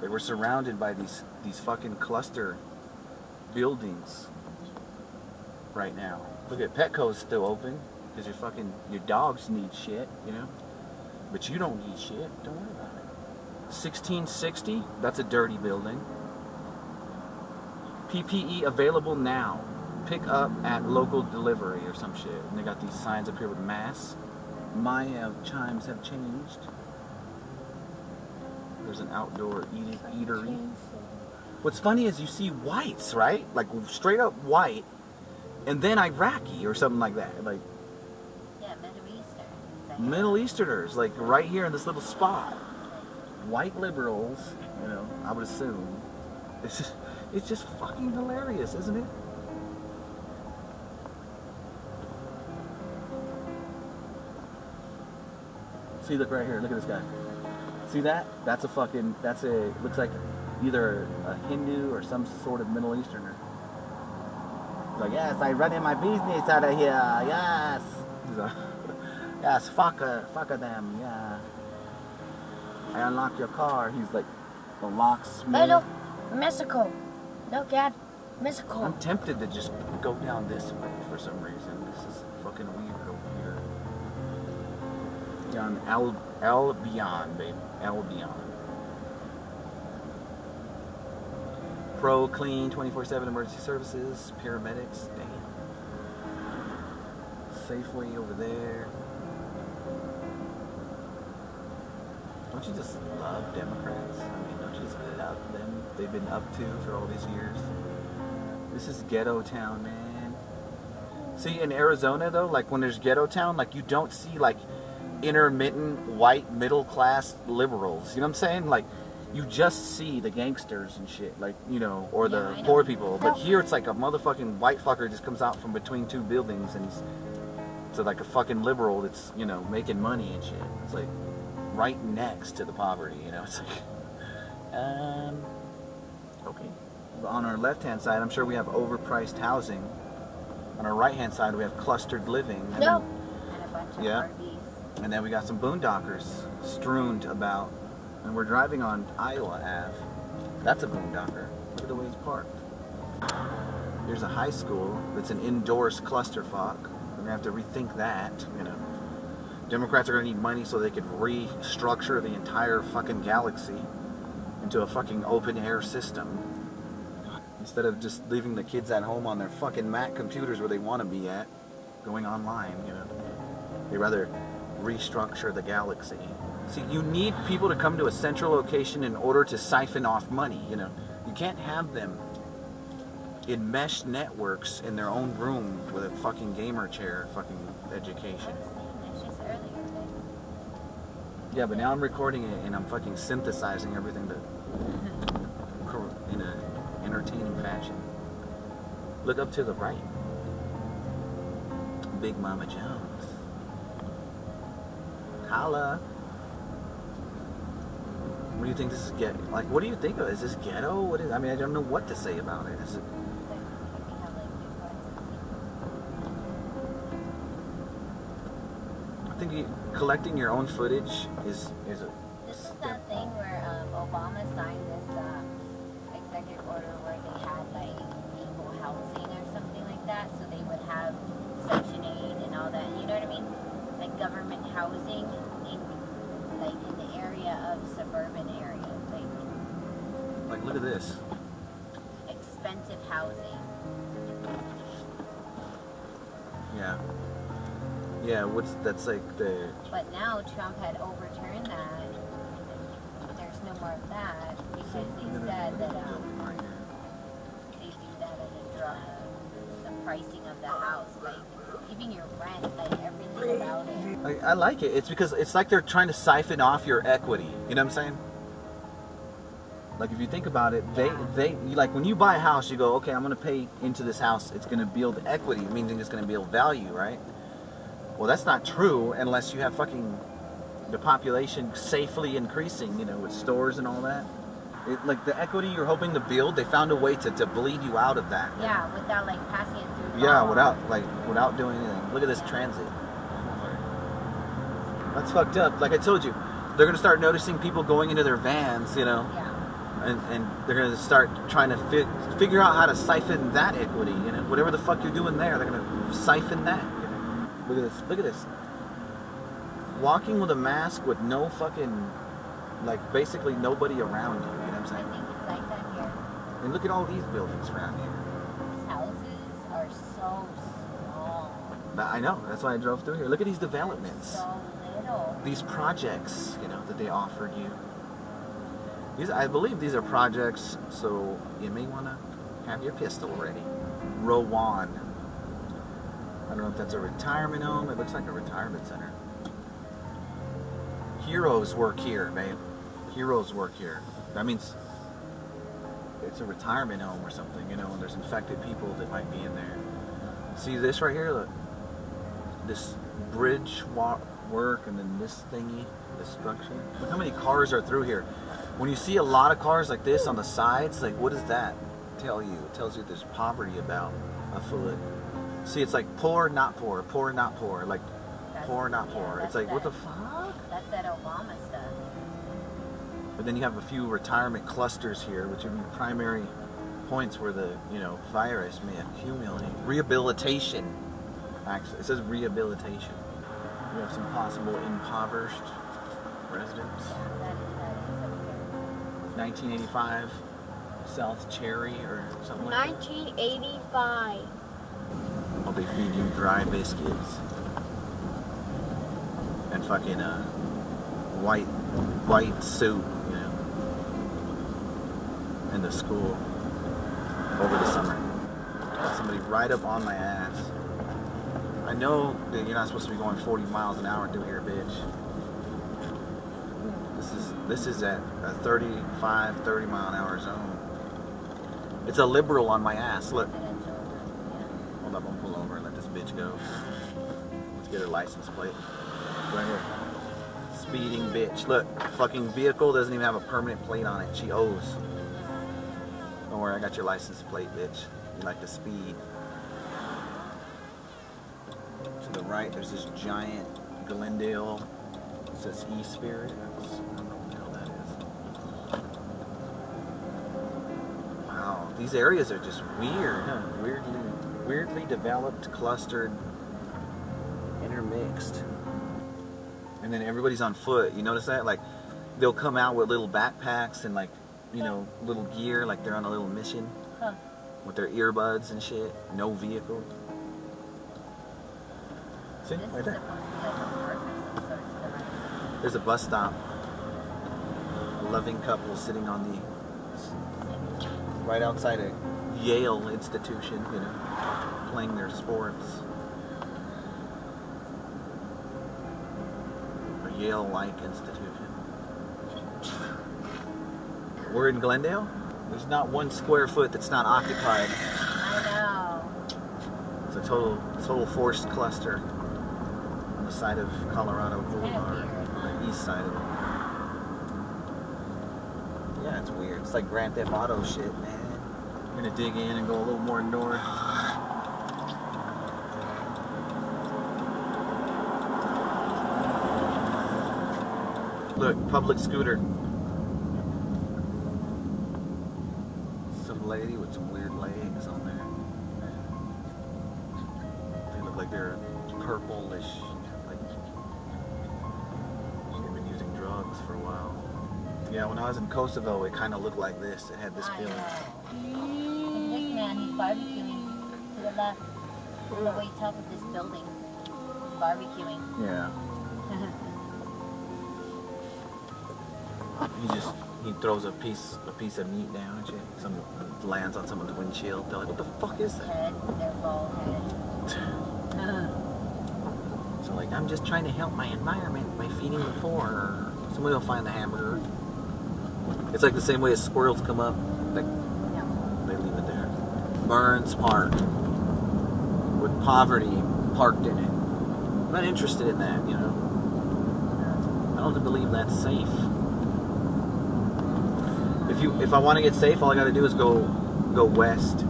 They were surrounded by these fucking cluster buildings right now. Look at Petco's still open because your dogs need shit, you know. But you don't need shit. Don't worry about it. 1660. That's a dirty building. PPE available now. Pick up at local delivery or some shit. And they got these signs up here with masks. My chimes have changed. There's an outdoor eatery. What's funny is you see whites, right? Like straight up white, and then Iraqi or something like that. Like yeah, Middle Eastern. Middle Easterners, like right here in this little spot. White liberals, you know, I would assume. It's just fucking hilarious, isn't it? See, look right here. Look at this guy. See that? That's looks like either a Hindu or some sort of Middle Easterner. He's like, yes, I running my business out of here. Yes. He's like, yes, fuck them. Yeah. I unlocked your car. He's like the locksmith. Hello, Mexico. Look at Mexico. I'm tempted to just go down this way for some reason. This is fucking weird over here. Down Albion, baby. Albion. Pro Clean 24/7 emergency services, paramedics. Damn. Safeway over there. Don't you just love Democrats? I mean, don't you just love them? They've been up to for all these years. This is ghetto town, man. See, in Arizona though, like when there's ghetto town, like you don't see like intermittent white middle class liberals. You know what I'm saying? Like you just see the gangsters and shit, like, you know, or the poor people. But here it's like a motherfucking white fucker just comes out from between two buildings and he's like a fucking liberal that's, you know, making money and shit. It's like right next to the poverty, you know. It's like okay. On our left hand side, I'm sure we have overpriced housing. On our right hand side we have clustered living. And a bunch of RVs. And then we got some boondockers strewn about. And we're driving on Iowa Ave. That's a boondocker. Look at the way it's parked. There's a high school that's an indoors clusterfuck. We're gonna have to rethink that, you know. Democrats are gonna need money so they could restructure the entire fucking galaxy into a fucking open air system. Instead of just leaving the kids at home on their fucking Mac computers where they want to be at, going online, you know. They rather restructure the galaxy. See, you need people to come to a central location in order to siphon off money, you know. You can't have them in mesh networks in their own room with a fucking gamer chair fucking education. Yeah, but now I'm recording it and I'm fucking synthesizing everything in an entertaining fashion. Look up to the right. Big Mama Jones. Holla. What do you think this is like, what do you think of it? Is this ghetto? What is, I mean, I don't know what to say about it. Is it... I think collecting your own footage is a... This is that thing where Obama signed this executive order where they had like equal housing or something like that, so they would have Section 8 and all that, you know what I mean? Like government housing in the area of suburban areas, like look at this. Expensive housing. Yeah, that's like the... But now Trump had overturned that. There's no more of that because they said that they do that at the pricing of the house, like even your rent, like everything about it. I like it. It's because it's like they're trying to siphon off your equity. You know what I'm saying? Like if you think about it, they like when you buy a house, you go, okay, I'm going to pay into this house. It's going to build equity, meaning it's going to build value, right? Well, that's not true unless you have fucking the population safely increasing, you know, with stores and all that. Like the equity you're hoping to build, they found a way to bleed you out of that. Yeah, without like passing it through. Yeah, without doing anything. Look at this transit. That's fucked up. Like I told you, they're gonna start noticing people going into their vans, you know. Yeah. and they're gonna start trying to figure out how to siphon that equity. You know, whatever the fuck you're doing there, they're gonna siphon that. You know? Look at this. Look at this. Walking with a mask with no fucking, like, basically nobody around you. You know what I'm I saying? think it's like that here. And look at all these buildings around here. These houses are so small. I know. That's why I drove through here. Look at these developments. So little. These projects, you know, that they offered you. These, I believe these are projects, so you may want to have your pistol ready. Rowan. I don't know if that's a retirement home. It looks like a retirement center. Heroes work here, babe. Heroes work here. That means it's a retirement home or something, you know, and there's infected people that might be in there. See this right here? Look. This bridge work, and then this thingy, this structure. Look how many cars are through here. When you see a lot of cars like this on the sides, like, what does that tell you? It tells you there's poverty about afoot. See, it's like poor, not poor, poor, not poor, like poor, not poor. It's like, what the fuck? That's that Obama stuff. But then you have a few retirement clusters here, which would be primary points where the, you know, virus may accumulate. Rehabilitation. Actually, it says rehabilitation. We have some possible impoverished residents. That is up 1985 South Cherry or something like that. 1985. I'll be feeding you dry biscuits and fucking white soup, you know, in the school over the summer. Got somebody right up on my ass. I know that you're not supposed to be going 40 miles an hour through here, bitch. This is at a 35, 30 mile an hour zone. It's a liberal on my ass. Look. Hold up, I'll pull over and let this bitch go. Let's get her license plate. Right here. Speeding bitch. Look, fucking vehicle doesn't even have a permanent plate on it. She owes. Don't worry, I got your license plate, bitch. You like to speed. To the right, there's this giant Glendale. It says E-Spirit. I don't know what the hell that is. Wow, these areas are just weird, huh? Weirdly developed, clustered, intermixed. And then everybody's on foot. You notice that? Like, they'll come out with little backpacks and, like, you know, little gear, like they're on a little mission. Huh. With their earbuds and shit. No vehicle. See, This right is there. supposed to be like a park or some sort to the right. There's a bus stop. A loving couple sitting on the right outside a Yale institution, you know, playing their sports. A Yale-like institution. We're in Glendale. There's not one square foot that's not occupied. I know. It's a total forced cluster on the side of Colorado Boulevard, on the east side of it. Yeah, it's weird. It's like Grand Theft Auto shit, man. We're gonna dig in and go a little more north. Look, public scooter. Some lady with some weird legs on there. They look like they're purplish, like she's been using drugs for a while. Yeah, when I was in Kosovo, it kind of looked like this. It had this I feeling. know. Look at this man, he's barbecuing to the left, on the way top of this building. He's barbecuing. Yeah. He throws a piece of meat down and shit. Some lands on someone's windshield. They're like, what the fuck is that? Head, their bald head. So like, I'm just trying to help my environment by feeding the poor. Somebody will find the hamburger. It's like the same way as squirrels come up. Like, No. they leave it there. Burns Park. With poverty parked in it. I'm not interested in that, you know. I don't believe that's safe. If I want to get safe, all I got to do is go west.